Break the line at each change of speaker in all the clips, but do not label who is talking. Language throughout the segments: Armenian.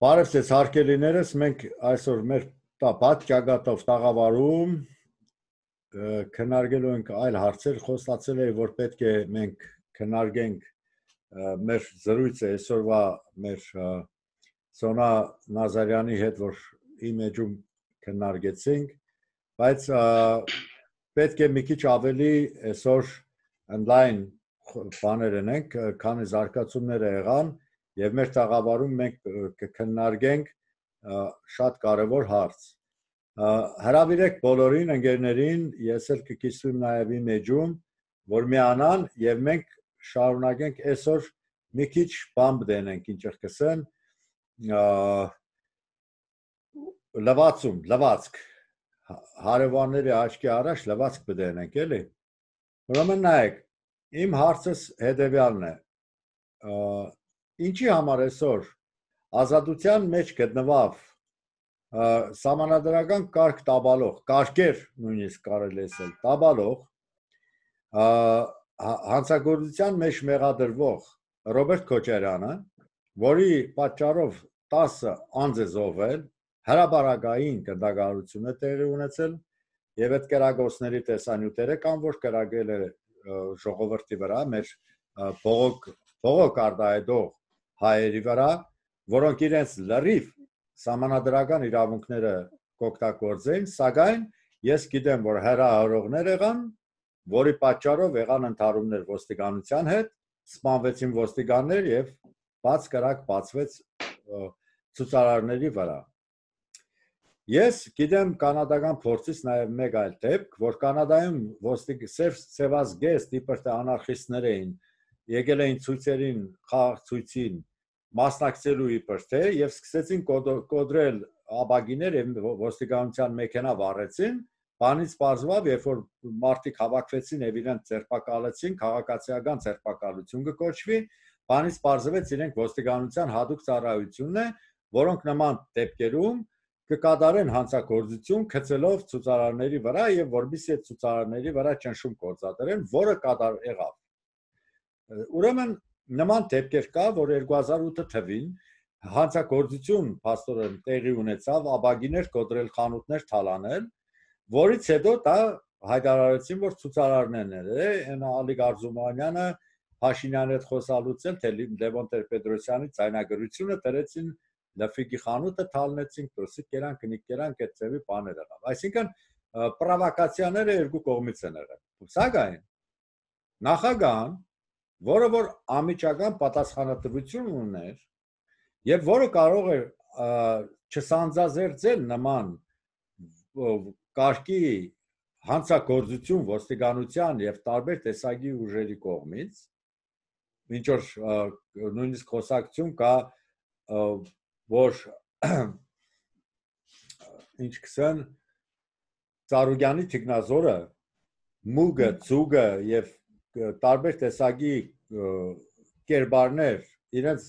Բարև ձեզ հարգելիներս, մենք այսօր մեր պատճագատով տաղավարում քննարկելու ենք այլ հարցեր, խոստացել էի, որ պետք է մենք քննարկենք մեր զրույցը այսօրվա մեր Սոնա Նազարյանի հետ, որ իմ էջում քննարկեցինք, բայց պետք է մի քիչ ավելի այսօր online բաներ ունենք, քանի զարգացումներ եղան Եվ մեր տաղավարում մենք կքննարկենք շատ կարևոր հարց։ Հրավիրեք բոլորին ընկերներին, ես էլ կկիսվեմ նաև իմ էջում, որ միանան եւ մենք շարունակենք այսօր մի քիչ բան դենենք, ինչ կսեն լվացք հարևանների աչքի առաջ լվացք բդենենք, էլի։ Ուրեմն նայեք, իմ հարցս հետեւյալն է։ Ինչի համար այսօր ազատության մեջ գտնվավ սահմանադրական կարգ տաբալող, կարգեր նույնիսկ կարելի ասել, տաբալող հանցագործության մեջ մեղադրվող Ռոբերտ Քոչարյանը, որի պատճառով 10 անձ է զոհվել, հրաբարակային կնդագարություն է տեղի ունեցել եւ այդ կրակոցների տեսանյութերը կան, որ կրակել է ժողովրդի վրա, մեր բողոք արտահայտող հայերի վրա, որոնք իրենց լրիվ սահմանադրական իրավունքները կօգտագործեն, սակայն ես գիտեմ, որ հրահրողներ եղան, որի պատճառով եղան ընդհարումներ ոստիկանության հետ, սպանվեցին ոստիկաններ եւ բաց կրակ բացվեց ցուցարարների վրա։ Ես գիտեմ կանադական փորձից նաեւ մեկ այլ դեպք, որ Կանադայում սևազգեստ իբր թե անարխիստներ էին, եկել էին ցույցերին, խաղ ցույցին մասնակցելու իբր թե եւ սկսեցին կոդրել աբագիներ եւ ոստիկանության մեքենա վառեցին, բանից պարզվավ, երբ որ մարդիկ հավաքվեցին եւ իրենց ձերբակալեցին, քաղաքացիական ձերբակալություն կկոչվի, բանից պարզվեց իրենք ոստիկանության հadoop ծառայությունն է, որոնք նման դեպքերում կկատարեն հանցագործություն գծելով ցուցարարների վրա եւ որբիսի այդ ցուցարարների վրա ճնշում գործադրեն, որը եղավ։ Ուրեմն նման դեպքեր կա, որ 2008 թվին հանցագործություն փաստորեն տեղի ունեցավ, աբագիներ կոտրել, խանութներ թալանել, որից հետո դա հայտարարեցին, որ ցուցարարներն են, այն Ալիկ Արզումանյանը Փաշինյանի հետ խոսալուց էլ թե Լևոն Տեր-Պետրոսյանի ցայնագրությունը դրեցին լֆիկի խանութը թալնեցին, դրսի կերան, կնիկ կերան, այդ ծևի բաներ եղավ։ Այսինքն պրովոկացիաները երկու կողմից են եղել։ Սակայն նախագահան որը որ ամիջական պատասխանատվություն ուներ եւ որը կարող է չսանձազերծել նման կարգի հանցագործություն ոստիկանության եւ տարբեր տեսակի ուժերի կողմից ինչ որ նույնիսկ խոսակցություն կա որ ինչ կսեն Ծառուկյանի Թիկնազորը մուգը, ծուգը եւ տարբեր տեսակի կերպարներ իրենց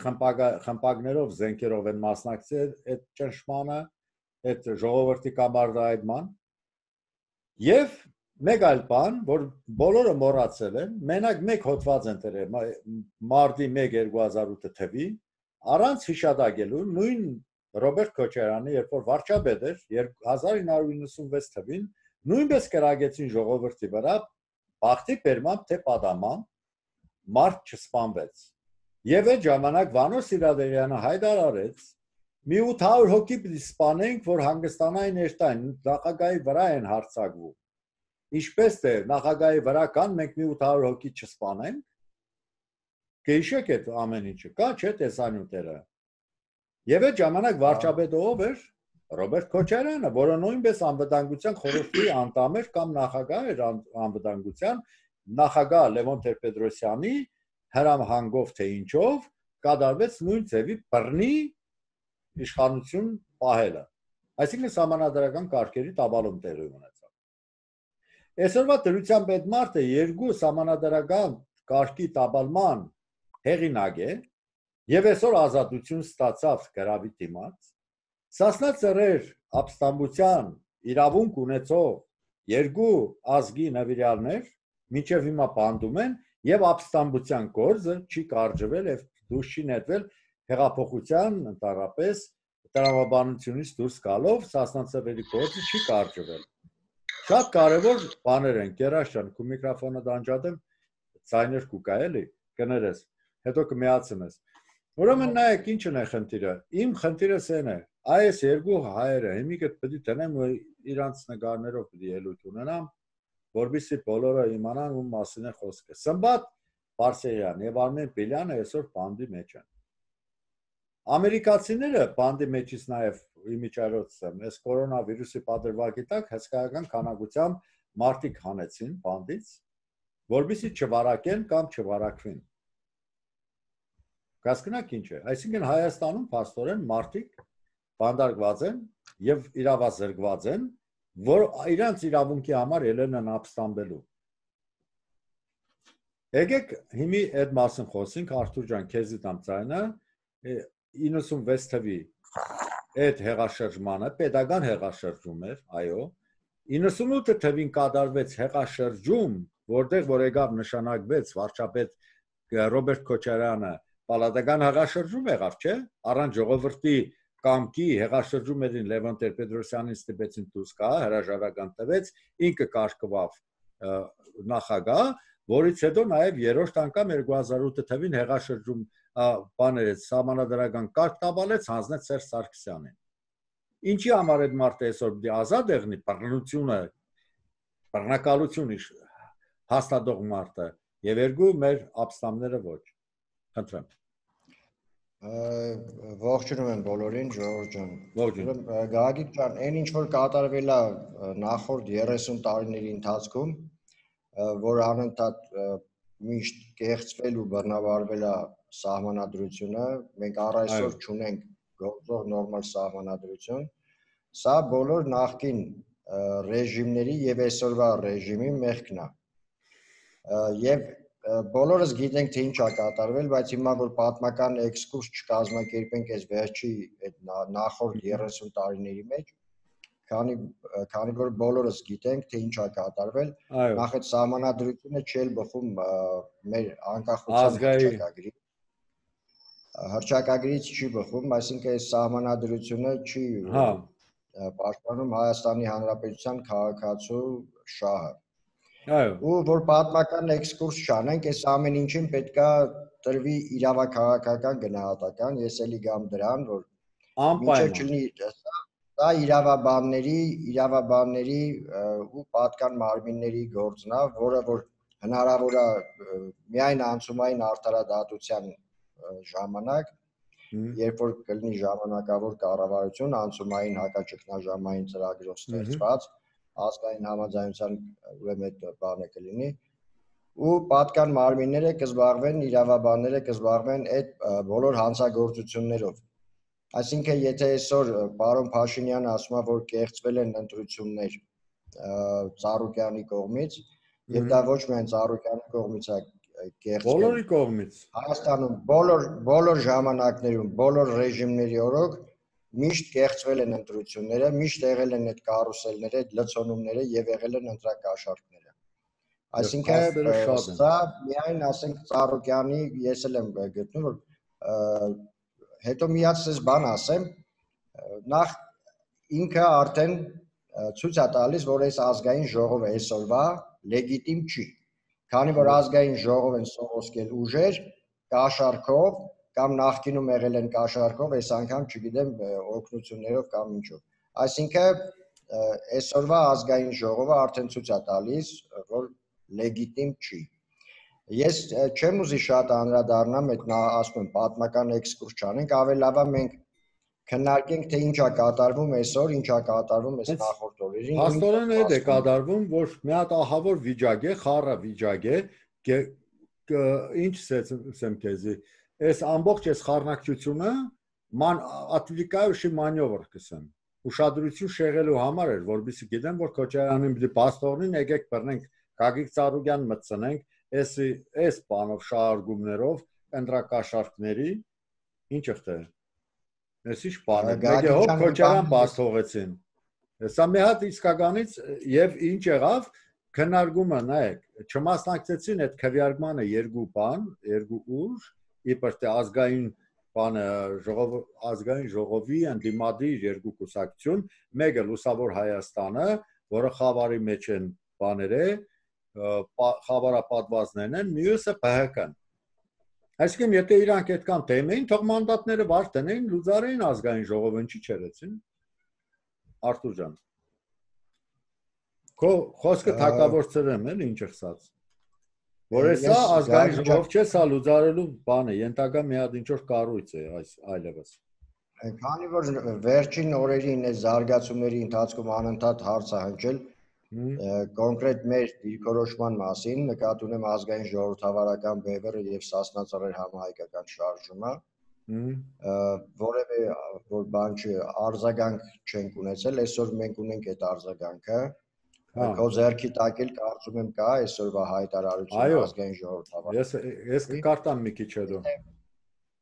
խմպակներով, զենքերով են մասնակցել այդ ճնշմանը, այդ ժողովրդի կամարտահայտման եւ մեկ այլ բան, որ բոլորը մոռացել են, մենակ մեկ հոդված են դրել մարտի 1-2008 թվի, առանց հիշատակելու նույն Ռոբերտ Քոչարյանը, երբ որ վարչապետ էր 1996 թվին, նույնպես կրակեցին ժողովրդի վրա Բախտի բերմամբ թե պատամամբ մարդ չսպանվեց։ Եվ այդ ժամանակ Վանո Սիրադարյանը հայտարարեց մի 800 հոգի պիտի սպանենք, որ հանգստանային ներտային, նախագահի վրա են հարձակվում։ Ինչպես թե նախագահի վրա կան, մենք մի 800 հոգի չսպանենք։ Կհիշեք այդ ամեն ինչը, կա չէ տեսանյութերը։ Եվ այդ ժամանակ վարչապետը ով էր։ Ռոբերտ Քոչարյանը, որը նույնպես անվտանգության խորհրդի անդամ էր կամ նախագահ էր անվտանգության, նախագահ Լևոն Տեր-Պետրոսյանի հրամհանգով թե ինչով կատարվեց նույն ձևի բռնի իշխանություն պահելը։ Այսինքն սահմանադրական կարգերի տաբալում տեղի ունեցավ։ Այսօրվա դրության պետմարտը երկու սահմանադրական կարգի տաբալման հեղինակ է եւ այսօր ազատություն ստացավ գրավի դիմաց Սասնա ծռեր ապստամբության իրավունք ունեցող երկու ազգի նվիրյալներ մինչև հիմա բանդում են եւ ապստամբության գործը չի կարճվել եւ դուրս չի նետվել հեղափոխության ընդհանրապես տրամաբանությունից դուրս գալով սասնացավերի գործը չի կարճվել։ Շատ կարևոր բաներ են, Գերաշ ջան, քո միկրոֆոնը դանջադեմ, ձայներ կուկա էլի, կներես, հետո կմիացնես։ Ուրեմն նայեք ինչն է խնդիրը։ Իմ խնդիրս այն է, այս երկու հայերը հիմիկը պետք է տնեմ ու իրանց նկարներով պետք է ելույթ ունենամ, որովհետեւ բոլորը իմանան ում մասին է խոսքը։ Սմբատ Բարսեղյան եւ Արմեն Պելյանը այսօր բանդի մեջ են։ Ամերիկացիները բանդի մեջից նաև իմիջիայլոցում այս կորոնավիրուսի պատրվակի տակ հսկայական քանակությամբ մարդիկ հանեցին բանդից, որովհետեւ չվարակեն կամ չվարակվին։ Կասկնակ ինչ է, այսինքն Հայաստանում փաստորեն մարդիկ բանդարկված են եւ իրավազրկված են, որ իրանց իրավունքի համար ելեն են ապստամբելու։ Եկեք հիմի այդ մասին խոսենք, Արթուր ջան, քեզի տամ ձայնը 96 թվի այդ հեղաշրջմանը պետական հեղաշրջում էր, այո 98 թվին կատարվեց հեղաշրջում, որտեղ որ եկավ նշանակվեց վարչապետ Ռոբերտ Քոչարյանը պալատական հեղաշրջում եղավ, չէ՞, առանց ժողովրդի կամքի հեղաշրջումներին Լևոն Տեր-Պետրոսյանին ստիպեցին դուրս գա, հրաժարական տվեց, ինքը կարգվավ նախագահ, որից հետո նաև երրորդ անգամ 2008 թվին հեղաշրջում բաներեց սահմանադրական կարգ տաբալեց հանձնեց Սերժ Սարգսյանին։ Ինչի համար այդ մարդը այսօր դի ազատ եղնի բռնությունը, բռնակալություն հաստատող մարդը եւ երկու մեր ապստամբները ոչ։ Խնդրեմ։
Ողջունում եմ բոլորին, Ժողովուրդ ջան։
Ողջույն։
Գագիկ ջան, այն ինչ որ կատարվել է նախորդ 30 տարիների ընթացքում, որ անընդհատ միշտ կեղծվել ու բռնաբարվել է սահմանադրությունը, մենք առ այսօր չունենք գործող նորմալ սահմանադրություն, սա բոլոր նախկին ռեժիմների եւ այսօրվա ռեժիմի մեղքն է։ Եվ բոլորս գիտենք թե ինչ է կատարվել, բայց հիմա որ պատմական էքսկուրս չկազմակերպենք այս վերջի այդ նախորդ 30 տարիների մեջ, քանի որ բոլորս գիտենք թե ինչ է կատարվել, նախ այդ սահմանադրությունը չէլ բխում մեր անկախության հռչակագրից չի բխում, այսինքն այս սահմանադրությունը չի պաշտպանում Հայաստանի Հանրապետության քաղաքացու շահը։ Ու որ պատմական էքսկուրս չանենք, այս ամեն ինչին պետքա տրվի իրավաքաղաքական գնահատական, ես էլի գամ դրան, որ մինչև չլինի դա իրավաբանների ու պատկան մարմինների գործն է, որը որ հնարավոր է միայն անցումային արդարադատության ժամանակ, երբ որ կլինի ժամանակավոր կառավարություն անցումային հակաճգնաժամային ծրագրով ստեղծված, ազգային համաձայնության ուրեմն այդ բանը կլինի ու պատկան մարմինները կզբաղվեն, իրավաբանները կզբաղվեն այդ բոլոր հանցագործություններով։ Այսինքն եթե այսօր պարոն Փաշինյանը ասում է, որ կեղծվել են ընտրություններ Ծառուկյանի կողմից, եւ դա ոչ միայն Ծառուկյանի կողմից է կեղծվել,
բոլորի կողմից։
Հայաստանում բոլոր ժամանակներում, բոլոր ռեժիմների օրոք միշտ կեղծվել են ընտրությունները, միշտ եղել են այդ կարուսելները, այդ լցոնումները եւ եղել են ընտրակաշառքները։ Այսինքն սա միայն ասենք Ծառուկյանի, ես էլ եմ գտնում, որ հետո միացած բան ասեմ, նախ ինքը արդեն ցույց է տալիս, որ այս ազգային ժողովը այսօրվա լեգիտիմ չի, քանի որ ազգային ժողով են սողոսկել ուժեր կաշառքով կամ նախկինում եղել են կաշառքով, այս անգամ չգիտեմ օգնություններով կամ ինչով։ Այսինքն այսօրվա ազգային ժողովը արդեն ցույց է տալիս, որ լեգիտիմ չի։ Ես չեմ ուզի շատ անդրադառնամ այդ ասում եմ պատմական էքսկուրս չանենք, ավելի լավ է մենք քննարկենք թե ինչ է կատարվում այսօր, ինչ է կատարվում այս նախորդ օրերին։
Փաստորեն այդ է կատարվում, որ մի հատ ահավոր վիճակ է, խառը վիճակ է, ինչ ասեմ քեզի, այս ամբողջ այս խառնակցությունը ատվիկայոշի մանյովր կսեմ։ Ուշադրություն շեղելու համար էր, որովհետեւ գիտեմ, որ Քոչարյանին պիտի փաստորեն եկեք բռնենք Գագիկ Ծառուկյան մտցնենք, այս բանով շահարկումներով ընտրակաշառքների ինչ ըխտե։ Այս ինչ բան է։ Մեկ հոբ Քոչարյան բաց թողեցին։ Սա մի հատ իսկականից եւ ինչ եղավ քննարկումը նայեք, չմասնակցեցին այդ քվեարկմանը երկու բան, երկու ուժ, իբր թե ազգային բանը ազգային ժողովի ընդդիմադիր երկու կուսակցություն, մեկը Լուսավոր Հայաստանը, որը խավարի մեջ են բաները, խավարապատվազներն են, մյուսը ՊՀԿ-ն։ Այսինքն եթե իրանք այդքան թեմային, թող մանդատները վար տնեին, լուծարեին ազգային ժողովը, ինչի չերեցին։ Արթուր ջան։ Քո խոսքը թակավորցրեմ էլ ինչ ըսած։ Որ էսա ազգային ժողով չէ, սա լուծարելու բան է, ենթակա մի հատ ինչ որ կառույց է այս այլևս։
Քանի որ վերջին օրերին այս զարգացումների ընթացքում անընդհատ հարց է հնչել կոնկրետ մեր դիրքորոշման մասին, նկատի ունեմ ազգային ժողովրդավարական բևեռը եւ Սասնա Ծռեր համահայկական շարժումը, որևէ որ բան չի, արձագանք չենք ունեցել, այսօր մենք ունենք այդ արձագանքը։ Քո ձեռքի տակ էլ կարծում եմ կա այսօրվա հայտարարությունը ազգային ժողովրդավարական։
Ես կկարտամ մի քիչ հետո։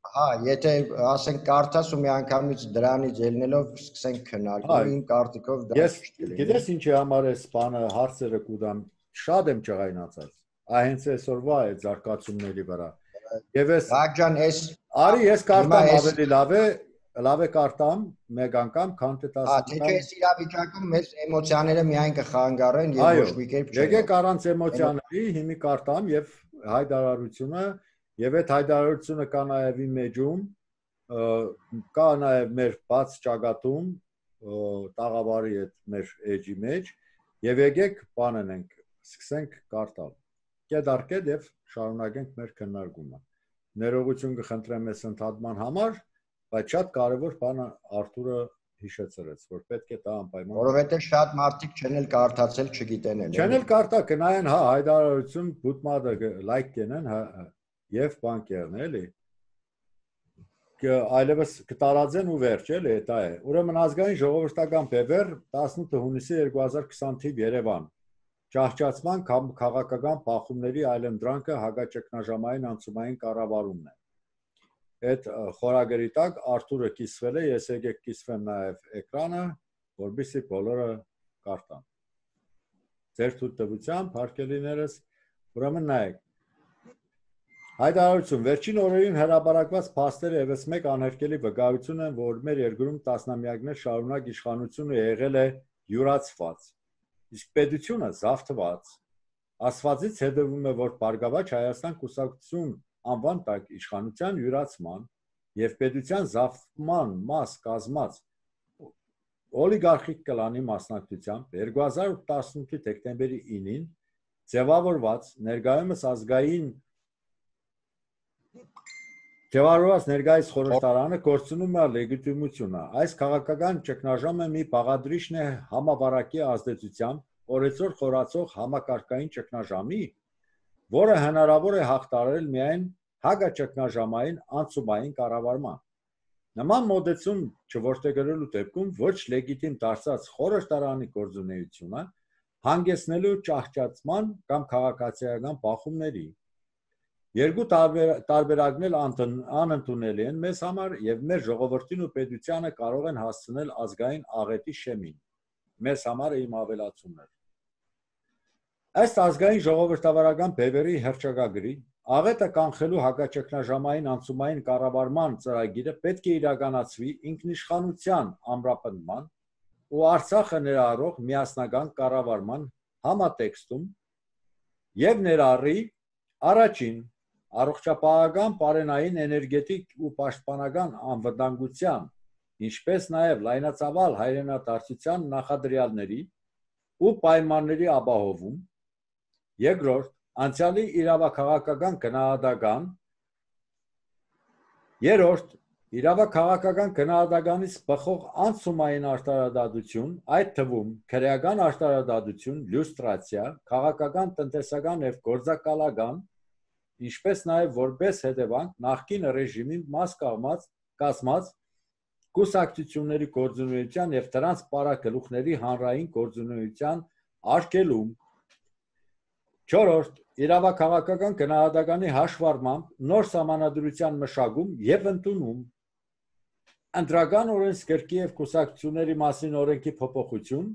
Հա, եթե ասենք կարդաս ու մի անգամից դրանից ելնելով սկսենք քննարկել, իմ կարծիքով դա ճիշտ է։
Գիտես ինչի համար է սպանը հարցերը կուտամ, շատ եմ ճղայնացած։ Հենց այսօրվա այդ զարգացումների վրա։ Եվ ես
Ռաջան,
արի ես կարտամ ավելի լավ է կարտամ մեկ անգամ, քան թե 10 անգամ։
Թե այս իրավիճակում մեծ էմոցիաները միայն կխանգարեն եւ ոչ մի կերպ
չէ։ Եկեք առանց էմոցիաների հիմի կարտամ եւ հայտարարությունը եւ այդ հայտարարությունը կա նաեւ իմ մեջում, կա նաեւ մեր բաց ճակատում տաղավարի այդ մեր էջի մեջ եւ եկեք բանենք, սկսենք կարտալ։ Կեդարկեդ եւ շարունակենք մեր քննարկումը։ Ներողություն կխնդրեմ այս ընդհատման համար, բայց շատ կարևոր բանը Արթուրը հիշեցրեց, որ պետք է դա անպայման։
Որովհետեւ շատ մարդիկ չեն էլ կարդացել, չգիտեն էլ։
Չեն էլ կարդա, կնայեն, հա, հայտարարություն բուտմադը լայք կենեն, հա, եւ բանկերն էլի։ Այլևս կտարածեն ու վերջ էլի, դա է։ Ուրեմն ազգային ժողովրդական բևեռ 18 հունիսի 2020 թիվ Երևան։ Ճահճացման քաղաքական բախումների այլընտրանքը հակաճգնաժամային անցումային կառավարումն է։ Այդ խորագրի տակ Արթուրը կիսվել է, ես եկեք կիսվեմ նաև էկրանը, որպեսզի բոլորը կարդան։ Ձեր թույլտվությամբ, հարգելիներս, ուրեմն նայեք։ Հայտարարություն, վերջին օրերին հրապարակված փաստերը ևս մեկ անհերքելի վկայություն են, որ մեր երկրում տասնամյակներ շարունակ իշխանությունը եղել է յուրացված, իսկ պետությունը զավթված։ Ասվածից հետևում է, որ Բարգավաճ Հայաստան կուսակցություն անվան տակ իշխանության յուրացման եւ պետության զավթման մաս կազմած օլիգարխիկ կլանի մասնակցությամբ 2018 դեկտեմբերի 9-ին ձևավորված ներկայիս խորհրդարանը կորցնում է լեգիտիմությունը։ Այս քաղաքական ճգնաժամը մի բաղադրիչն է համավարակի ազդեցությամբ օրեցօր խորացող համակարգային ճգնաժամի, որը հնարավոր է հաղթահարել միայն հակաճգնաժամային անցումային կառավարման։ Նման մոդեցում չորտեգրելու դեպքում ոչ լեգիտիմ դարձած խորհրդարանի գործունեությունը հանգեցնելու ճահճացման կամ քաղաքացիական բախումների։ Երկու տարբերակն էլ անընդունելի են մեզ համար եւ մեր ժողովրդին ու պետությանը կարող են հասցնել ազգային աղետի շեմին։ Մեզ համար իմ ավելացումն է։ Ըստ ազգային ժողովրդավարական բևեռի հռչակագրի աղետը կանխելու հակաճգնաժամային անցումային կառավարման ծրագիրը պետք է իրականացվի ինքնիշխանության ամրապնդման ու Արցախը ներառող միասնական կառավարման համատեքստում եւ ներառի առաջին առողջապահական, պարենային, էներգետիկ ու պաշտպանական անվտանգության, ինչպես նաեւ լայնածավալ հայրենադարձության նախադրյալների ու պայմանների ապահովում, երկրորդ անցյալի իրավաքաղաքական գնահատական, երրորդ իրավաքաղաքական գնահատականից բխող անցումային արտարադատություն, այդ թվում քրեական արտարադատություն, լյուստրացիա, քաղաքական, տնտեսական եւ գործակալական, ինչպես նաեւ որպես հետևանք նախկին ռեժիմի մաս կազմած կուսակցությունների գործունեության եւ դրանց պարագլուխների հանրային գործունեության արգելում, չորրորդ իրավաքաղաքական գնահատականի հաշվառմամբ նոր սահմանադրության մշակում եւ ընդունում, ընտրական օրենսգրքի եւ կուսակցությունների մասին օրենքի փոփոխություն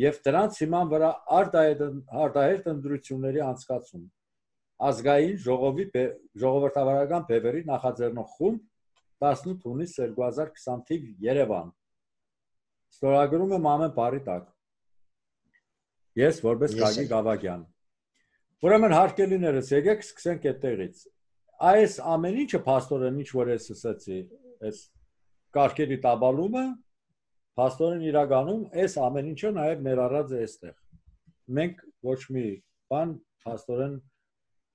եւ դրանց հիման վրա արտահերտ ընտրությունների անցկացում, ազգային ժողովի ժողովրդավարական բևեռի նախաձեռնող խումբ 18 հունիս 2020 թիվ Երևան։ Ստորագրում եմ ամեն բարի տակ։ Ես որպես Գագիկ Գավագյան։ Ուրեմն հարգելիներս, եկեք սկսենք այդտեղից։ Այս ամեն ինչը փաստորեն ինչ որ ես ասացի, այս կարգերի տաբալումը փաստորեն իրականում այս ամեն ինչը նաև ներառած է այստեղ։ Մենք ոչ մի բան փաստորեն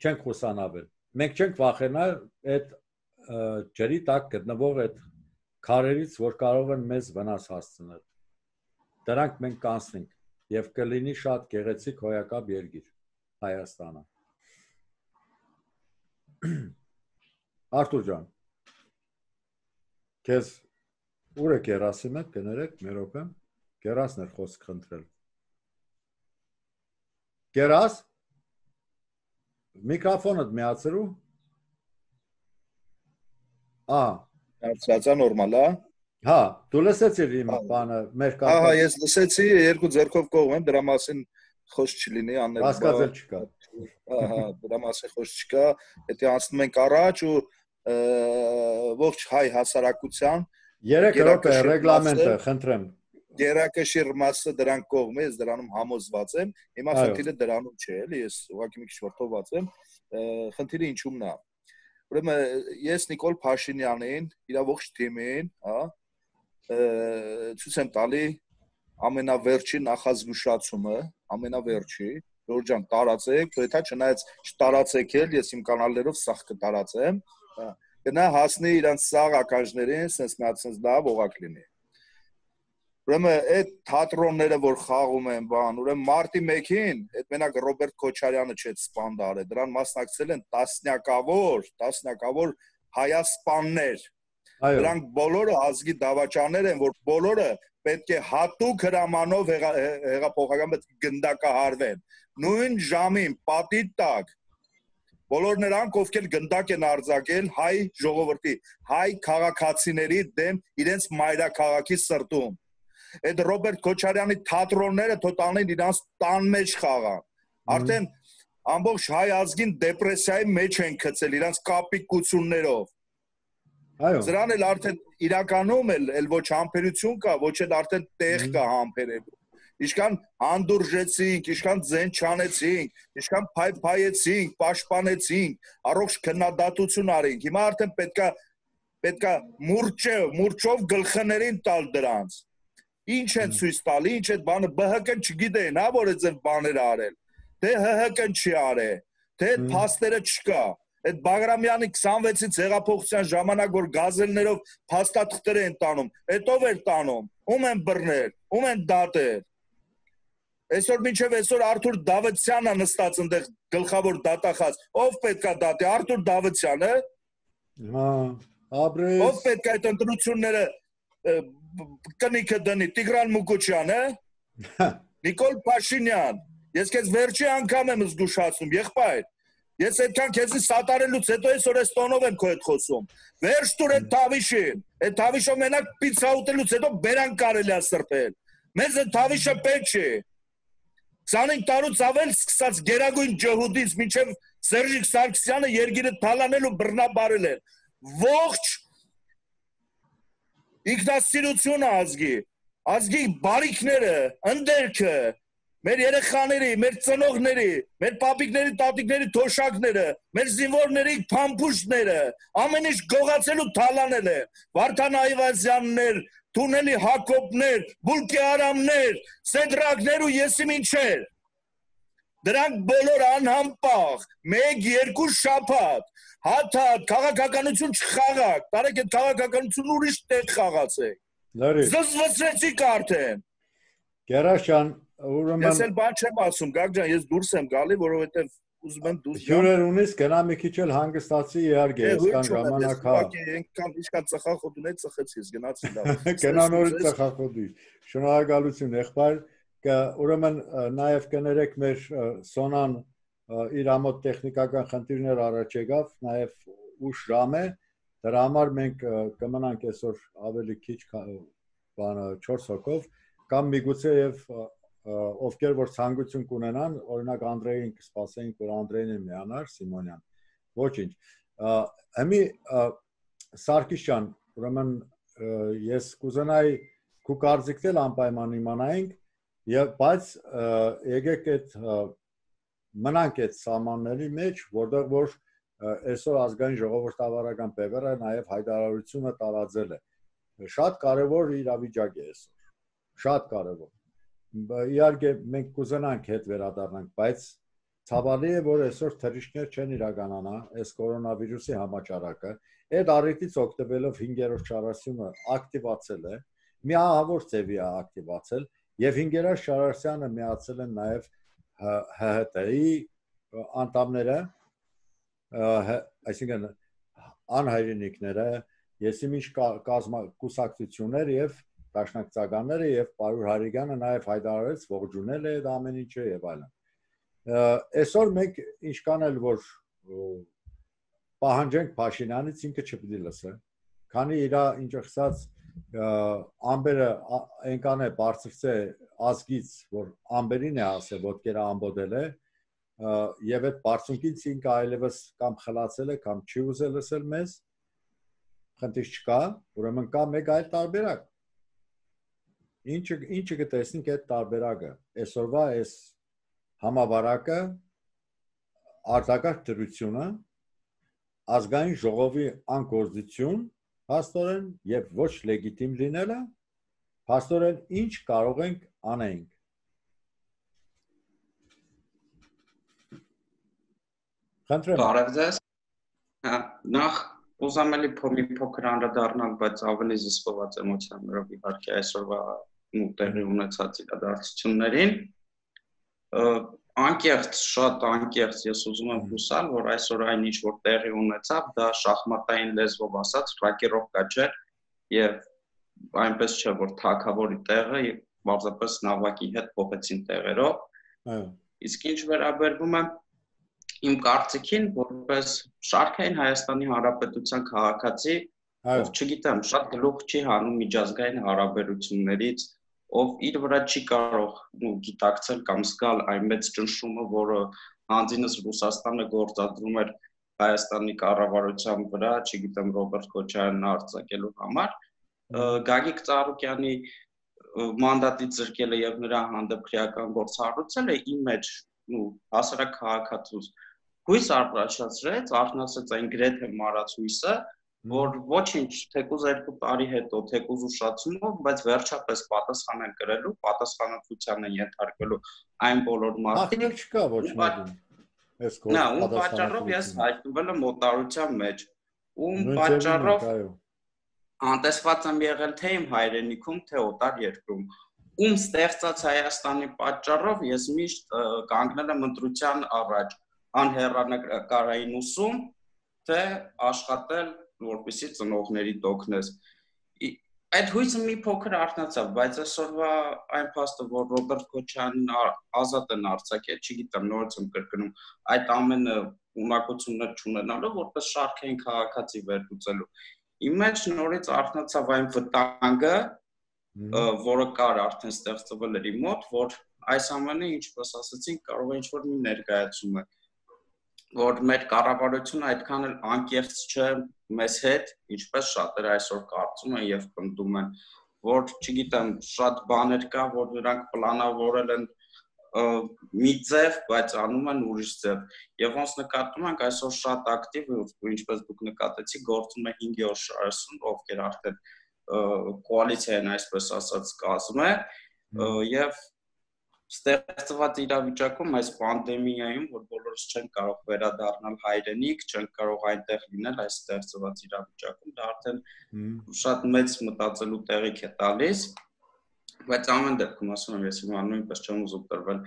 չենք խուսանավել։ Մենք չենք վախենա այդ ջրի տակ գտնվող այդ քարերից, որ կարող են մեզ վնաս հասցնել։ Դրանք մենք կանցնենք եւ կլինի շատ գեղեցիկ հոյակապ երկիր Հայաստանը։ Արտուր ջան, քեզ ուր է կերասիմը, կներեք, մեր օպեմ, կերասն էր խոսք խնդրել։ Կերաս, միկրոֆոնդ միացրու։
Հարցրածա նորմալ, հա։
Հա, դու լսեցիր իմ բանը, մեր կարգը։
Ահա, ես լսեցի, երկու ձեռքով կողմ եմ, դրա մասին խոսք չլինի, անել։
Հասկացել չկա։
Ահա, դրա մասին խոսք չկա, եթե անցնում ենք առաջ ու ողջ հայ հասարակության
3 րոպե ռեգլամենտը, խնդրեմ։
Գերակշիռ մասը դրանք կողմ է, ես դրանում համոզված եմ։ Հիմա խնդիրը դրանում չէ, էլի, ես ուղղակի մի քիչ վրդովված եմ։ Խնդիրը ինչումն է։ Ուրեմն ես Նիկոլ Փաշինյանին, իր ողջ թիմին, հա, ցույց եմ տալի ամենավերջի նախազգուշացումը, ամենավերջի, որ ջան տարածեք, թույթա չնայած չտարածեք էլ, ես իմ կանալներով սաղ կտարածեմ, գնա հասնի իրանց սաղ ականջներին, sense միացած լավ օղակ լինի։ Ուրեմն այդ թատրոնները, որ խաղում են, բան, ուրեմն մարտի 1-ին, այդ մենակ Ռոբերտ Քոչարյանը չէ սպանդար է, դրան մասնակցել են տասնյակավոր հայասպաններ։ Դրանք բոլորը ազգի դավաճաններ են, որ բոլորը պետք է հատուկ հրամանով հեղափոխական գնդակահարվեն։ Նույն ժամին պատի տակ բոլոր նրանք, ովքեր գնդակ են արձակել հայ ժողովրդի, հայ քաղաքացիների դեմ իրենց մայրաքաղաքի սրտում։ Այդ Ռոբերտ Քոչարյանի թատրոնները թոտալին իրանց տան մեջ խաղան։ Արդեն ամբողջ հայ ազգին դեպրեսիայի մեջ են գցել իրանց կապիկություններով։ Սրան էլ արդեն իրականում էլ ոչ համբերություն կա, ոչ էլ արդեն տեղ կա համբերելու։ Ինչքան հանդուրժեցինք, ինչքան ձեն չանեցինք, ինչքան փայփայեցինք, պաշտպանեցինք, առողջ քննադատություն արինք։ Հիմա արդեն պետքա մուրճով գլխներին տալ դրանց։ Ինչ են ցույց տալի, ինչ այդ բանը ԲՀԿ-ն չգիտեն, հա, որ այդ բաները արել։ Թե ՀՀԿ-ն չի արել, թե փաստերը չկա։ Այդ Բաղրամյանի 26-ից հեղափոխության ժամանակ որ գազելներով փաստաթղթեր են տանում, հետո էր տանում, ում են բռնել, ում են դատել։ Այսօր մինչև այսօր Արթուր Դավթյանը նստած այնտեղ գլխավոր դատախազ, ով պետքա դատի, Արթուր Դավթյանը։
Հա, ապրես։
Ով պետքա այդ ընտրությունները կնիքը դնի, Տիգրան Մուկուչյանը, Նիկոլ Փաշինյան։ Ես քեզ վերջի անգամ եմ զգուշացնում, եղբայր։ Ես այդքան քեզի սատարելուց հետո այսօր այս տոնով եմ քո հետ խոսում։ Վերջ տուր այդ թավիշին։ Այդ թավիշով մենակ պիցա ուտելուց հետո բերան կարելի է սրբել։ Մեզ այդ թավիշը պետք չէ։ 25 տարուց ավել սկսած գերագույն ջհուդից մինչև Սերժիկ Սարգսյանը երգիրը թալանել ու բռնաբարել են։ Ողջ ինքնասիրությունը ազգի բարիքները, ընդերքը, մեր երեխաների, մեր ծնողների, մեր պապիկների, տատիկների թոշակները, մեր զինվորների փամփուշտները, ամեն ինչ գողացել ու թալանել են։ Վարդան Այվազյաններ, Թունելի Հակոբներ, Բուլկի Արամներ, Սեդրակներ ու եսի մինչեր։ Դրանք բոլոր անհամբախ, 1-2 շաբաթ, հաթ, քաղաքականություն չխաղաք, տարեք այդ քաղաքականություն ուրիշ տեղ խաղացեք։ Զզվացրեցիք արդեն։
Գերաս ջան, ուրեմն
ես էլ բան չեմ ասում, Գագ ջան, ես դուրս եմ գալի, որովհետև ուզում եմ դուրս գալ։
Հյուրեր ունես, գնա մի քիչ էլ հանգստացի, իհարկե, այսքան ժամանակ հա։
Ինչքան ծխախոտ ունես, ծխեցի, ես գնացի լավ։
Գնա նորից ծխախոտի։ Շնորհակալություն, եղբայր։ Ուրեմն նաև կներեք մեր Սոնան իր ամոթ տեխնիկական խնդիրներ առաջ եկավ, նաև ուշ ժամ է, դրա համար մենք կմնանք այսօր ավելի քիչ բանը 4 հոգով, կամ միգուցե եւ ովքեր որ ցանկություն կունենան, օրինակ Անդրեին կսպասենք, որ Անդրեին միանար, Սիմոնյան։ Ոչինչ։ Հիմի Սարգիս ջան, ուրեմն ես կուզենայի քու կարծիքն անպայման իմանայինք եւ բայց եկեք այդ մնանք այդ սահմանների մեջ, որտեղ որ այսօր ազգային ժողովրդավարական բևեռը նաեւ հայտարարությունը տարածել է։ Շատ կարեւոր իրավիճակ է այսօր։ Շատ կարեւոր։ Իհարկե մենք կուզենանք հետ վերադառնանք, բայց ցավալի է, որ այսօր թռիչքներ չեն իրականանա այս կորոնավիրուսի համաճարակը։ Այդ առիթից օգտվելով 5-րդ շարասյունը ակտիվացել է, միահավոր ձևի է ակտիվացել եւ 5-րդ շարասյանը միացել են նաեւ ՀՀՏ-ի անդամները, այսինքն անհայրենիքները, եսիմինչ կուսակցություններ եւ դաշնակցականները եւ Պարուր Հարիգյանը նաեւ հայտարարեց ողջունել է այդ ամեն ինչը եւ այլն։ Այսօր մենք ինչքան էլ որ պահանջենք Փաշինյանից ինքը չպիտի լսե, քանի իր ինչ ասած ամբերը այնքան է բարձրացե ազգից, որ ամբերին է ասել, ոտքերը ամբոդել է, եւ այդ բարձունքից ինքը այլևս կամ խլացել է, կամ չի ուզել լսել մեզ, խնդիր չկա, ուրեմն կա մեկ այլ տարբերակ։ Ինչը կտեսնենք այդ տարբերակը, այսօրվա այս համավարակը, արտակարգ դրությունը, ազգային ժողովի անգործություն, հաստորեն եւ ոչ լեգիտիմ լինելը, հաստորեն ինչ կարող ենք անենք։ Խնդրեմ։
Բարև ձեզ։ Նախ ուզում եմ մի փոքր անդրադառնալ, բայց ավելի զսպված էմոցիաներով իհարկե այսօրվա տեղի ունեցած իրադարձություններին։ Անկեղծ, շատ անկեղծ ես ուզում եմ հուսալ, որ այսօր այն ինչ որ տեղի ունեցավ, դա շախմատային լեզվով ասած ռակիրովկա չէ եւ այնպես չէ, որ թագավորի տեղը բարձրապես նավակի հետ փոխեցին տեղերով։ Իսկ ինչ վերաբերվում է իմ կարծիքին, որպես շարքային Հայաստանի Հանրապետության քաղաքացի, ով չգիտեմ, շատ գլուխ չի հանում միջազգային հարաբերություններից, ով իր վրա չի կարող գիտակցել կամ զգալ այն մեծ ճնշումը, որը անձինս Ռուսաստանը գործադրում էր Հայաստանի կառավարության վրա, չգիտեմ, Ռոբերտ Քոչարյանն արձակելու համար, Գագիկ Ծառուկյանի մանդատից զրկելը եւ նրա հանդեպ քրեական գործ հարուցելը իմ մեջ հասարակ քաղաքացուց հույս առաջացրեց, արթնացրեց այն գրեթե մարած հույսը, որ ոչինչ, թեկուզ 2 տարի հետո, թեկուզ ուշացումով, բայց վերջապես պատասխան են կրելու, պատասխանատվության են ենթարկվելու այն բոլոր մարդիկ,
ախր չկա ոչ մեկին։
Ում պատճառով ես հայտնվել եմ մոտարության մեջ, ում պատճառով անտեսված եմ եղել թե իմ հայրենիքում, թե օտար երկրում, ում ստեղծած Հայաստանի պատճառով ես միշտ կանգնել եմ ընտրության առաջ, անհեռանկարային ուսում, թե աշխատել, որպեսզի ծնողների օգնես։ Այդ հույսը մի փոքր արթնացավ, բայց այսօրվա այն փաստը, որ Ռոբերտ Քոչարյանն ազատ են արձակել, չգիտեմ, նորից եմ կրկնում, այդ ամենը ունակություններ չունենալով, որպես շարքային քաղաքացի վերլուծելու։ Իմ մեջ նորից արթնացավ այն վտանգը, որը կար արդեն ստեղծվել էր իմ մոտ, որ այս ամենը, ինչպես ասացինք, կարող է ինչ-որ մի ներկայացում է, որ մեր կառավարությունը այդքան էլ անկեղծ չէ մեզ հետ, ինչպես շատերը այսօր կարծում են եւ պնդում են, որ չգիտեմ, շատ բաներ կա, որ նրանք պլանավորել են մի ձև, բայց անում են ուրիշ ձև։ Եվ ոնց նկատում ենք այսօր շատ ակտիվ, ինչպես դուք նկատեցիք, գործում է 5-րդ շարասյուն, ովքեր արդեն կոալիցիան այսպես ասած կազմում է, եւ ստեղծված իրավիճակում այս պանդեմիայում, որ բոլորս չեն կարող վերադառնալ հայրենիք, չեն կարող այնտեղ լինել այս ստեղծված իրավիճակում, դա արդեն շատ մեծ մտածելու տեղիք է տալիս, բայց ամեն դեպքում ասում եմ, ես հիմա նույնպես չեմ ուզում տրվել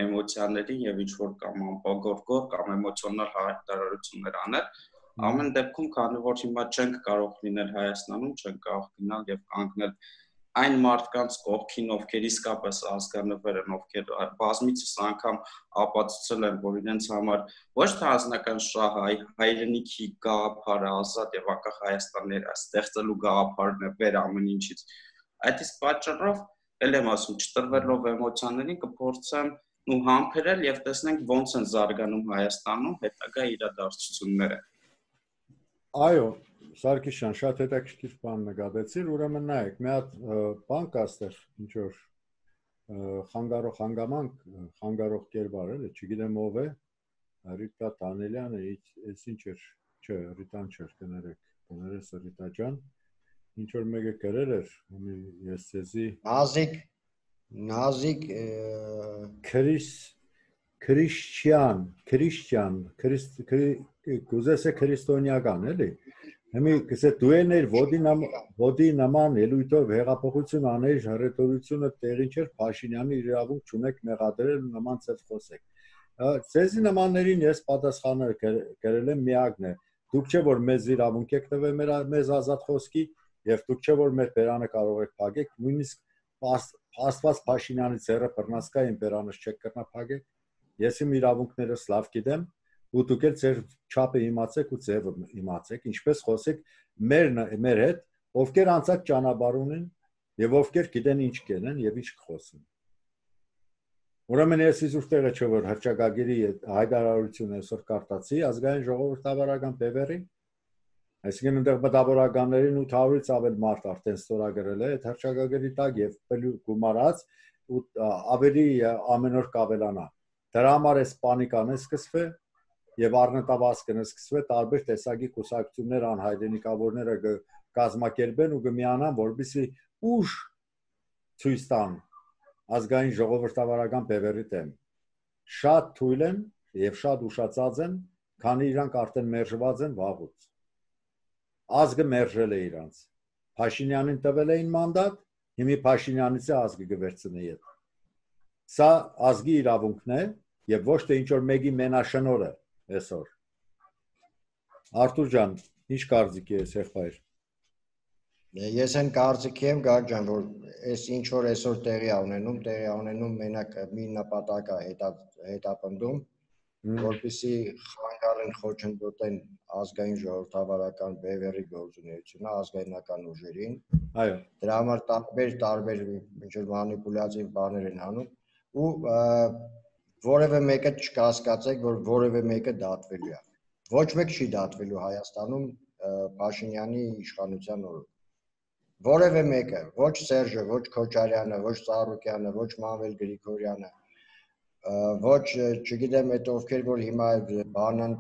էմոցիաներին եւ ինչ որ կամ անպագորգոր կամ էմոցիոնալ հայտարարություններ անել, ամեն դեպքում, քանի որ հիմա չենք կարող լինել Հայաստանում, չենք կարող գնալ եւ կանգնել այն մարդկանց կողքին, ովքեր իսկապես ազգանվեր են, ովքեր բազմիցս անգամ ապացուցել են, որ իրենց համար ոչ թե անձնական շահ, հայրենիքի գաղափարը, ազատ եւ անկախ Հայաստանն ստեղծելու գաղափարն է վեր ամեն ինչից։ Այդ իսկ պատճառով, ել եմ ասում, չտրվելով էմոցիաներին կփորձեմ համբերել եւ տեսնենք ոնց են զարգանում Հայաստանում հետագա իրադարձությունները։
Այո, Սարգսյան, շատ հետաքրքիր բան նկատեցիր, ուրեմն նայեք, մի հատ բան կա այստեղ, ինչ որ խանգարող հանգամանք, խանգարող կերպար էլի, չգիտեմ ով է, Ռիտա Դանիելյանը, այս ինչ էր, չէ, Ռիտան չէր, կներես Ռիտա ջան, ինչ որ մեկը գրել էր, ես ցեզի
Նազիկ
Քրիստիան, գուզես է քրիստոնեական, էլի։ Հիմի կսե դու էներ ոդի նման ելույթով հեղափոխություն աներ հռետորությունը տեղին չէր Փաշինյանի իրավունք չունեք մեղադրել նման ծեր խոսեք։ Ցեզի նմաններին ես պատասխանը գրել եմ միակն է։ Դուք չէ որ մեզ իրավունք եք տվել մեզ ազատ խոսքի եւ դուք չէ որ մեր բերանը կարող եք փակեք, նույնիսկ Աստված Փաշինյանի ծերը բռնասկային բերանս չեք կրնա փակեք։ Ես իմ իրավունքներս լավ գիտեմ, ու դուք էլ ձեր չափը իմացեք ու ձևը իմացեք, ինչպես խոսեք մեր հետ, ովքեր անցած ճանապարհ ունեն եւ ովքեր գիտեն ինչ կենեն եւ ինչ կխոսեն։ Ուրեմն ես իզուր տեղը չէ որ հրճակագիրի հայտարարությունը այսօր կարտացի ազգային ժողովրդավարական բևեռի, այսինքն այնտեղ մտավորականներին 800-ից ավել մարդ արդեն ստորագրել է այդ հրճակագիրի տակ եւ գումարած ու ավելի ամեն օր կավելանա։ Դրա համար էս պանիկան է սկսվել եւ առնետավազքն է սկսվել տարբեր տեսակի կուսակցություններ անհայտենիքավորները կազմակերպեն ու կմիանան որպեսզի ուժ ցույց տան ազգային ժողովրդավարական բևեռի դեմ։ Շատ թույլ են եւ շատ ուշացած են, քանի իրանք արդեն մերժված են վաղուց։ Ազգը մերժել է իրանց։ Փաշինյանին տվել էին մանդատ, հիմի Փաշինյանից է ազգը կվերցնի ետ։ Սա ազգի իրավունքն է եւ ոչ թե ինչ որ մեկի մենաշնորը այսօր։ Արթուր ջան, ինչ կարծիք ես եղբայր։
Ես այն կարծիքի եմ Գագ ջան, որ այս ինչ որ այսօր տեղի ունենում մենակ մի նպատակ է հետապնդում, որպեսզի խանգարեն խոչընդոտեն ազգային ժողովրդավարական բևեռի գործունեությունը ազգայնական ուժերին։
Այո։
Դրա համար տարբեր ինչ որ մանիպուլյատիվ բաներ են անում ու որևէ մեկը չկասկածեք, որ որևէ մեկը դատվելու է։ Ոչ մեկ չի դատվելու Հայաստանում Փաշինյանի իշխանության օրոք։ Որևէ մեկը, ոչ Սերժը, ոչ Քոչարյանը, ոչ Ծառուկյանը, ոչ Մանվել Գրիգորյանը, ոչ չգիտեմ այդ ովքեր որ հիմա բանան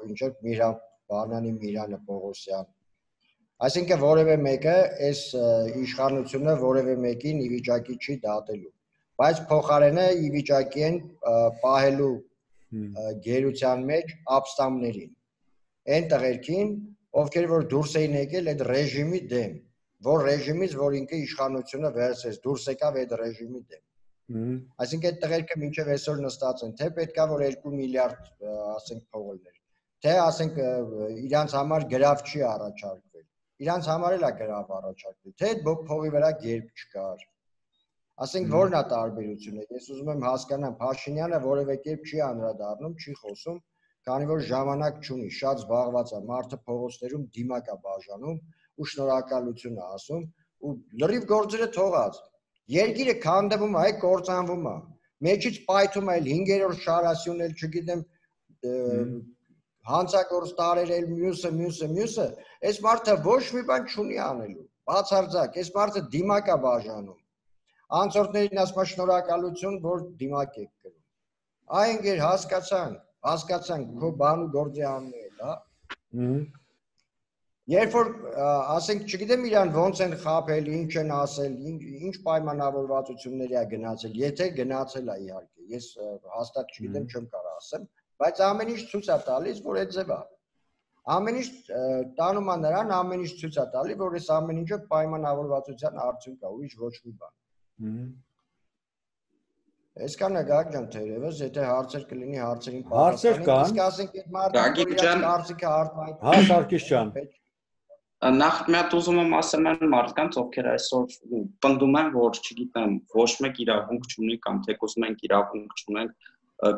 ինչ որ Միրանը Պողոսյան։ Այսինքն որևէ մեկը այս իշխանությունը որևէ մեկին ի վիճակի չի դատելու, բայց փոխարենը ի վիճակի են պահելու գերության մեջ ապստամբներին, այն տղերքին, ովքեր որ դուրս էին եկել այդ ռեժիմի դեմ, որ ռեժիմից որ ինքը իշխանությունը վերցրեց, դուրս եկավ այդ ռեժիմի դեմ։ Այսինքն այդ տղերքը մինչև այսօր նստած են, թե պետքա որ 2 միլիարդ ասենք փողներ, թե ասենք իրանց համար գրավ չի առաջարկվել, իրանց համար էլ է գրավ առաջարկվել, թե այդ փողի վրա գերբ չկար։ Ասենք որն է տարբերությունը, ես ուզում եմ հասկանամ, Փաշինյանը որևէ կերպ չի անդրադառնում, չի խոսում, քանի որ ժամանակ չունի, շատ զբաղված է, մարդը փողոցներում դիմակ է բաժանում ու շնորհակալություն է ասում ու լրիվ գործերը թողած։ Երկիրը քանդվում է, կործանվում է։ Մեջից պայթում է 5-րդ շարասյուն էլ, չգիտեմ, հանցագործ տարեր էլ մյուսը, այս մարդը ոչ մի բան չունի անելու։ Բացարձակ, այս մարդը դիմակ է բաժանում։ Անցորդներին ասում շնորհակալություն, որ դիմակ եք կրում։ Այ ընկեր հասկացանք, քո բան ու գործի անունը է, հա։ Երբ որ ասենք, չգիտեմ իրան ոնց են խաբել, ինչ են ասել, ինչ պայմանավորվածությունների է գնացել, եթե գնացել է իհարկե, ես հաստատ չգիտեմ, չեմ կարող ասեմ, բայց ամեն ինչ ցույց է տալիս, որ այդ ձև է։ Ամեն ինչ տանում է նրան, ամեն ինչ ցույց է տալի, որ այս ամեն ինչը պայմանավորվածության արդյունք է, ուրիշ ոչ մի բան։ Այսքան է Գագ ջան, թերևս, եթե հարցեր կլինի, հարցերին
պատասխանենք,
իսկ ասենք այդ մարդը կարծիքը արտահայտել։
Հա, Սարգիս ջան։
Նախ մի հատ ուզում եմ ասեմ այն մարդկանց, ովքեր այսօր պնդում են, որ չգիտեմ, ոչ մեկ իրավունք չունի կամ թեկուզ մենք իրավունք չունենք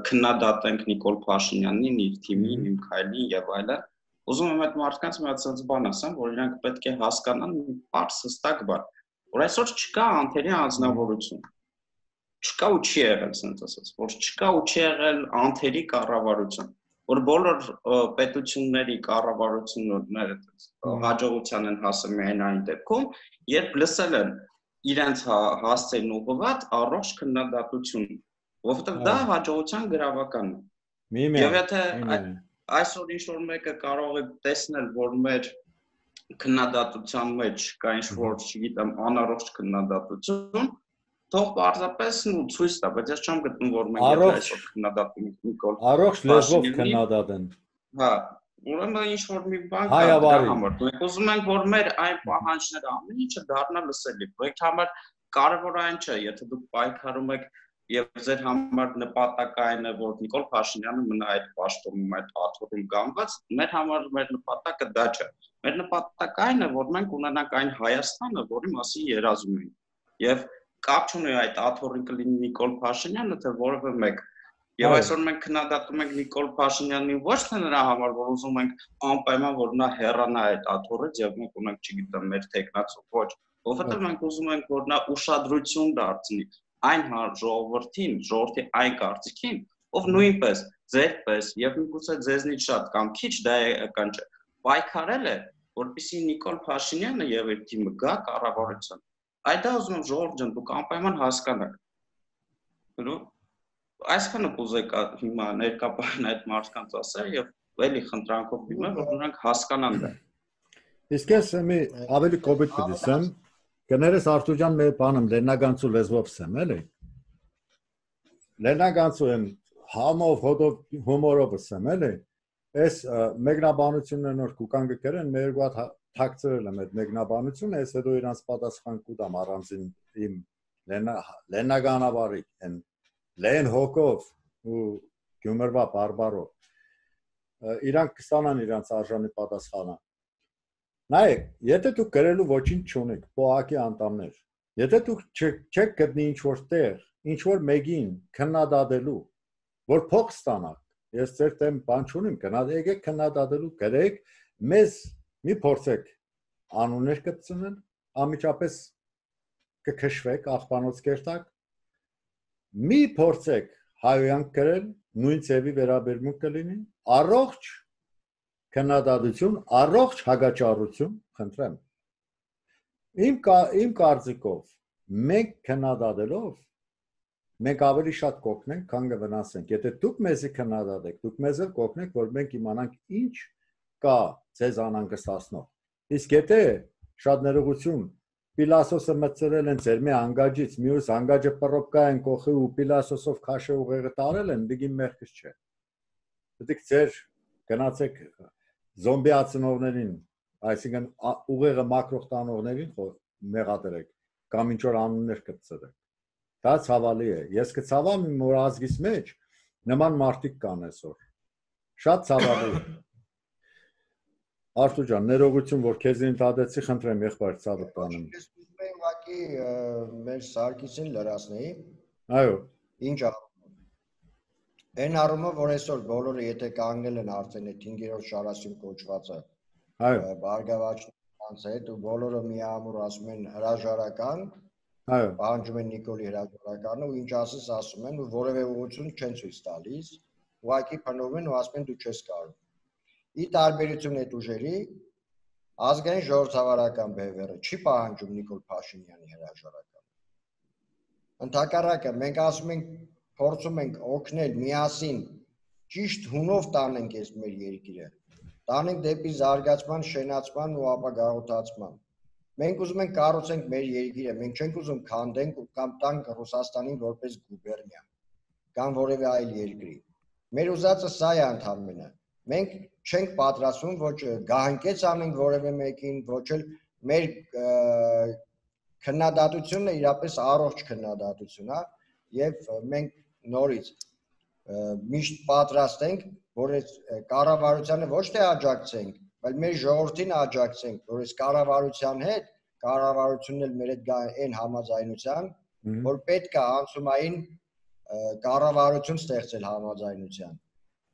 քննադատենք Նիկոլ Փաշինյանին, իր թիմին, իմ քայլին եւ այլն։ Ուզում եմ այդ մարդկանց մի հատ sense բան ասեմ, որ իրանք պետք է հասկանան մի բարձ հստակ բան, որ այսօր չկա անթերի անձնավորություն։ Չկա ու չի եղել, sense ասած, որ չկա ու չի եղել անթերի կառավարություն։ որ բոլոր պետությունների կառավարությունները հաջողության են հասել միայն այն դեպքում, երբ լսել են իրենց հասցեին ուղղված առողջ քննադատություն, որովհետև դա հաջողության գրավական է։ Եվ եթե այսօր ինչ-որ մեկը կարող է տեսնել, որ մեր քննադատության մեջ կա ինչ-որ, չգիտեմ, անառողջ քննադատություն, թող պարզապես ցույց տա, բայց ես չեմ գտնում, որ մենք այսօր քննադատում ենք Նիկոլ
առողջ լեզվով քննադատեն։
Հա, ուրեմն ինչ-որ մի բան կա դրա համար։ Մենք ուզում ենք, որ մեր այն պահանջները ամեն ինչը դառնա լսելի։ Այդ համար կարևոր այն չէ, եթե դուք պայքարում եք եւ ձեր համար նպատակային է, որ Նիկոլ Փաշինյանը մնա այդ պաշտոնում, այդ աթոռում կանգնած, մեր համար մեր նպատակը դա չէ։ Մեր նպատակը այն է, որ մենք ունենանք այն Հայաստանը, որի մասին երազում ենք։ Եվ կապ չունի այդ աթոռին կլինի Նիկոլ Փաշինյանը, թե որևէ մեկ։ Եվ այսօր մենք քննադատում ենք Նիկոլ Փաշինյանին ոչ թե նրա համար, որ ուզում ենք անպայման որ նա հեռանա այդ աթոռից եւ մենք ունենք, չգիտեմ, մեր տեխնացու, ոչ, որովհետեւ մենք ուզում ենք, որ նա ուշադրություն դարձնի այն ժողովրդին, ժողովրդի այն կարծիքին, ով նույնպես ձերպես եւ միգուցե ձեզնից շատ կամ քիչ դա էական չէ, պայքարել է, որպեսզի Նիկոլ Փաշինյանը եւ իր թիմը գա կառավարության։ Այդ դա ուզում եմ ժողովուրդը դուք անպայման հասկանաք։ Այսքանը կուզեք հիմա ներկայացնել այդ մարդկանց ասել եւ էլի խնդրանքով դիմել, որ նրանք հասկանան դա։
Իսկ ես մի ավելի կոպիտ կդիսեմ, կներես Արթուր ջան, մեր բանում լեննագանցու լեզվով ասեմ, էլի։ Լեննագանցու եմ համով, հոդով, հումորով ասեմ, էլի։ Այս մեկնաբանությունն նոր կուկանգը կերեն, մեր երկու հատ թաքցրել եմ այդ մեկնաբանությունը, ես հետո իրանց պատասխան կուտամ առանձին իմ լեննագանավարի են Լեն հոգով ու գյումրվա բարբարով իրանք կստանան իրանց արժանի պատասխանը։ Նայեք, եթե դուք գրելու ոչինչ չունեք, ՊՕԱԿ-ի անդամներ, եթե դուք չեք գտնի ինչ-որ տեղ, ինչ-որ մեկին քննադատելու, որ փող ստանաք, ես ձեր դեմ բան չունեմ, եկեք քննադատելու, գրեք, մեզ մի փորձեք անուններ կծնել, անմիջապես կքշվեք աղբանոց կերտակ, մի փորձեք հայոյանք գրել, նույն ձևի վերաբերմունք կլինի, առողջ քննադատություն, առողջ հագաճառություն, խնդրեմ։ Իմ կարծիքով, մենք քննադատելով, մենք ավելի շատ կօգնենք, քան կվնասենք։ Եթե դուք մեզի քննադատեք, դուք մեզ էլ կօգնեք, որ մենք իմանանք ինչ կա ձեզ անհանգստացնող։ Իսկ եթե շատ ներողություն Պիլասոսը մտցրել են ձեր մի անգաջից, մյուս անգաջը պռոպկա են կողի ու պիլասոսով քաշը ուղեղը տարել են, դիգին մեղքս չէ։ Դուք ձեր գնացեք զոմբիացնողներին, այսինքն ուղեղը մակրող տանողներին մեղադրեք, կամ ինչ որ անուններ կծրեք։ Դա ցավալի է։ Ես կցավամ իմ որ ազգիս մեջ նման մարդիկ կան այսօր։ Շատ ցավալի է։ Արթուր ջան, ներողություն, որ քեզ ընդհատեցի, խնդրեմ, եղբայր ցավը տանեմ։
Ես ուզում եմ ուղղակի մեր Սարգիսին լրացնեի։
Այո։
Ինչ առումով։ Այն առումով, որ այսօր բոլորը եթե կանգնել են արդեն այդ 5-րդ շարասյուն կոչվածը,
այո,
բարգավաճանց հետ ու բոլորը միամուր ասում են հրաժարական,
այո,
պահանջում են Նիկոլի հրաժարականը ու ինչ ասես ասում են ու որևէ ուղղություն չեն ցույց տալիս, ուղղակի փնովում են ու ասում են դու չես կարող։ Ի տարբերություն այդ ուժերի ազգային ժողովրդավարական բևեռը չի պահանջում Նիկոլ Փաշինյանի հրաժարականը։ Ընդհակառակը մենք ասում ենք փորձում ենք օգնել միասին ճիշտ հունով տանենք այս մեր երկիրը, տանենք դեպի զարգացման, շենացման ու ապագաղութացման։ Մենք ուզում ենք կառուցենք մեր երկիրը, մենք չենք ուզում քանդենք կամ տանք Ռուսաստանին որպես գուբերնիա կամ որևէ այլ երկրի։ Մեր ուզածը սա է ընդհանրապես։ Մենք չենք պատրաստվում ոչ գահանկեց անենք որևէ մեկին, ոչ էլ մեր քննադատությունը իրապես առողջ քննադատություն է եւ մենք նորից միշտ պատրաստ ենք, որ այս կառավարությանը ոչ թե աջակցենք, այլ մեր ժողովրդին աջակցենք, որ այս կառավարության հետ կառավարությունն էլ մեր հետ գա այն համաձայնության, որ պետք է անցումային կառավարություն ստեղծել համաձայնության։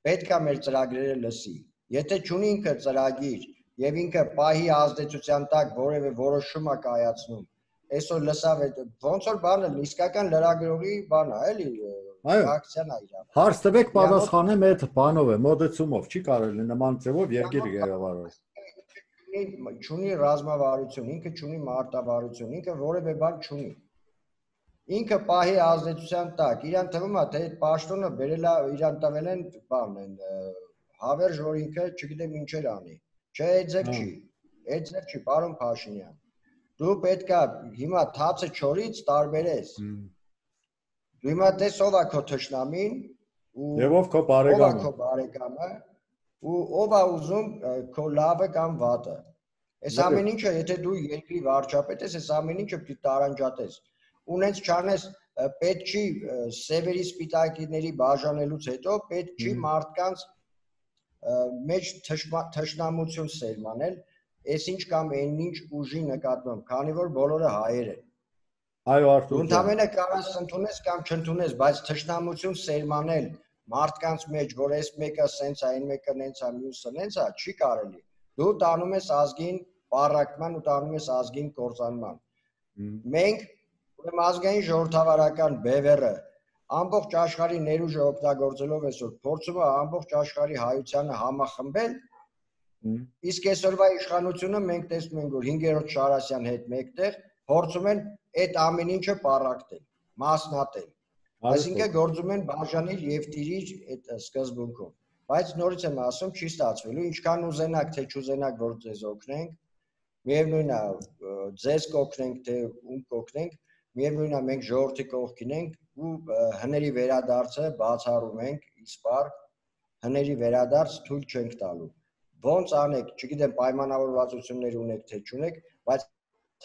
Պետք է մեր ծրագրերը լսի։ Եթե չունի ինքը ծրագիր եւ ինքը պահի ազդեցության տակ որևէ որոշում է կայացնում, այսօր լսավ ոնց որ բանը իսկական լրագրողի բան է, էլի Ռեակցիան այրավ։
Հարց տվեք պատասխանեմ այդ բանով է, մոդեցումով, չի կարելի նման ձևով երկիր ղեկավարել։
Չունի ռազմավարություն, ինքը չունի մարտավարություն, ինքը որևէ բան չունի։ Ինքը պահի ազդեցության տակ, իրան թվում է, թե այդ պաշտոնը բերել է, իրան տվել են բան են հավերժ, որ ինքը չգիտեմ ինչեր անի։ Չէ, այդ ձև չի, պարոն Փաշինյան։ Դու պետք է հիմա թացը չորից տարբերես։ Դու հիմա տես ով է քո թշնամին
եւ ով քո
բարեկամը ու ով է ուզում քո լավը կամ վատը։ Այս ամեն ինչը, եթե դու երկրի վարչապետ ես, այս ամեն ինչը պիտի տարանջատես։ Ունենց չանես, պետք չի սևերի սպիտակիների բաժանելուց հետո պետք չի մարդկանց մեջ թշնամություն սերմանել, այսինչ կամ այնինչ ուժի նկատմամբ, քանի որ բոլորը հայեր են։
Այո, Արտուր ջան։
Ընդամենը կարաս ընդունես կամ չընդունես, բայց թշնամություն սերմանել մարդկանց մեջ, որ այս մեկը սենց է, այն մեկը նենց է, մյուսը նենց է, չի կարելի։ Դու տանում ես ազգին պառակտման ու տանում ես ազգին կործանման։ Մենք ազգային ժողովրդավարական բևեռը ամբողջ աշխարհի ներուժը օգտագործելով այսօր փորձում է ամբողջ աշխարհի հայությանը համախմբել, իսկ այսօրվա իշխանությունը մենք տեսնում ենք, որ 5-րդ Շարասյան հետ մեկտեղ փորձում են այդ ամեն ինչը պառակտել, մասնատել։ Այսինքն գործում են բաժանիր եւ տիրիր այդ սկզբունքով։ Բայց նորից եմ ասում, չի ստացվելու, ինչքան ուզենակ թե չուզենակ, որ ձեզ օգնենք, միևնույն է, ձեզ կօգնենք, թե ում կօգնենք, միևնույն է, մենք ժողովրդի կողքին ենք ու հների վերադարձը բացառում ենք, իսպար հների վերադարձ թույլ չենք տալու։ Ոնց անեք, չգիտեմ, պայմանավորվածություններ ունեք թե չունեք, բայց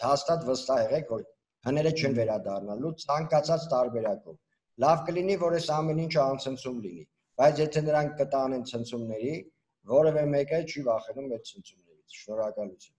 հաստատ վստահ եղեք, որ հները չեն վերադառնալու ցանկացած տարբերակով։ Լավ կլինի, որ այս ամեն ինչը անցնցում լինի, բայց եթե նրանք կտանեն ցնցումների, որևէ մեկը չի վախենում այդ ցնցումներից։ Շնորհակալություն։